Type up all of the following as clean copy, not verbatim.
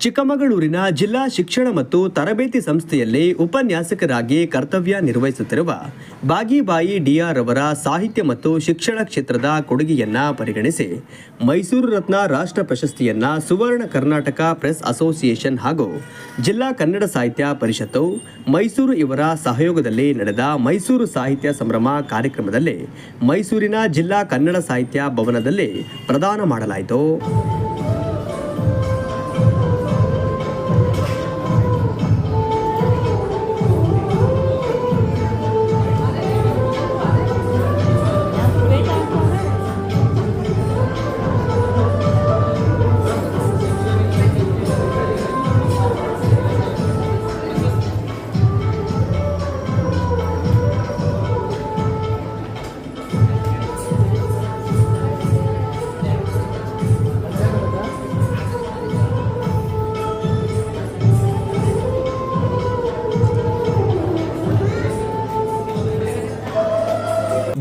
ಚಿಕ್ಕಮಗಳೂರಿನ ಜಿಲ್ಲಾ ಶಿಕ್ಷಣ ಮತ್ತು ತರಬೇತಿ ಸಂಸ್ಥೆಯಲ್ಲಿ ಉಪನ್ಯಾಸಕರಾಗಿ ಕರ್ತವ್ಯ ನಿರ್ವಹಿಸುತ್ತಿರುವ ಬಾಗಿಬಾಯಿ ಡಿಆರ್ ಅವರ ಸಾಹಿತ್ಯ ಮತ್ತು ಶಿಕ್ಷಣ ಕ್ಷೇತ್ರದ ಕೊಡುಗೆಯನ್ನು ಪರಿಗಣಿಸಿ ಮೈಸೂರು ರತ್ನ ರಾಷ್ಟ್ರ ಪ್ರಶಸ್ತಿಯನ್ನು ಸುವರ್ಣ ಕರ್ನಾಟಕ ಪ್ರೆಸ್ ಅಸೋಸಿಯೇಷನ್ ಹಾಗೂ ಜಿಲ್ಲಾ ಕನ್ನಡ ಸಾಹಿತ್ಯ ಪರಿಷತ್ತು ಮೈಸೂರು ಇವರ ಸಹಯೋಗದಲ್ಲಿ ನಡೆದ ಮೈಸೂರು ಸಾಹಿತ್ಯ ಸಂಭ್ರಮ ಕಾರ್ಯಕ್ರಮದಲ್ಲಿ ಮೈಸೂರಿನ ಜಿಲ್ಲಾ ಕನ್ನಡ ಸಾಹಿತ್ಯ ಭವನದಲ್ಲಿ ಪ್ರದಾನ ಮಾಡಲಾಯಿತು.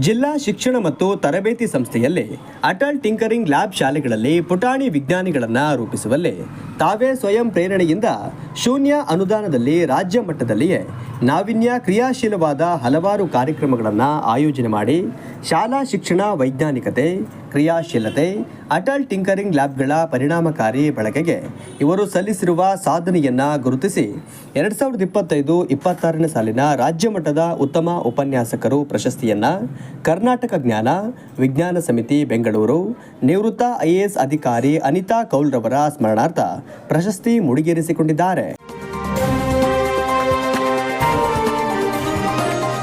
ಜಿಲ್ಲಾ ಶಿಕ್ಷಣ ಮತ್ತು ತರಬೇತಿ ಸಂಸ್ಥೆಯಲ್ಲಿ ಅಟಲ್ ಟಿಂಕರಿಂಗ್ ಲ್ಯಾಬ್ ಶಾಲೆಗಳಲ್ಲಿ ಪುಟಾಣಿ ವಿಜ್ಞಾನಿಗಳನ್ನು ರೂಪಿಸುವಲ್ಲಿ ತಾವೇ ಸ್ವಯಂ ಪ್ರೇರಣೆಯಿಂದ ಶೂನ್ಯ ಅನುದಾನದಲ್ಲಿ ರಾಜ್ಯ ಮಟ್ಟದಲ್ಲಿಯೇ ನಾವೀನ್ಯ ಕ್ರಿಯಾಶೀಲವಾದ ಹಲವಾರು ಕಾರ್ಯಕ್ರಮಗಳನ್ನು ಆಯೋಜನೆ ಮಾಡಿ ಶಾಲಾ ಶಿಕ್ಷಣ ವೈಜ್ಞಾನಿಕತೆ, ಕ್ರಿಯಾಶೀಲತೆ, ಅಟಲ್ ಟಿಂಕರಿಂಗ್ ಲ್ಯಾಬ್ಗಳ ಪರಿಣಾಮಕಾರಿ ಬಳಕೆಗೆ ಇವರು ಸಲ್ಲಿಸಿರುವ ಸಾಧನೆಯನ್ನು ಗುರುತಿಸಿ 2025-26ನೇ ಸಾಲಿನ ರಾಜ್ಯ ಮಟ್ಟದ ಉತ್ತಮ ಉಪನ್ಯಾಸಕರು ಪ್ರಶಸ್ತಿಯನ್ನು ಕರ್ನಾಟಕ ಜ್ಞಾನ ವಿಜ್ಞಾನ ಸಮಿತಿ ಬೆಂಗಳೂರು ನಿವೃತ್ತ IAS ಅಧಿಕಾರಿ ಅನಿತಾ ಕೌಲ್ ರವರ ಸ್ಮರಣಾರ್ಥ ಪ್ರಶಸ್ತಿ ಮುಡಿಗೇರಿಸಿಕೊಂಡಿದ್ದಾರೆ.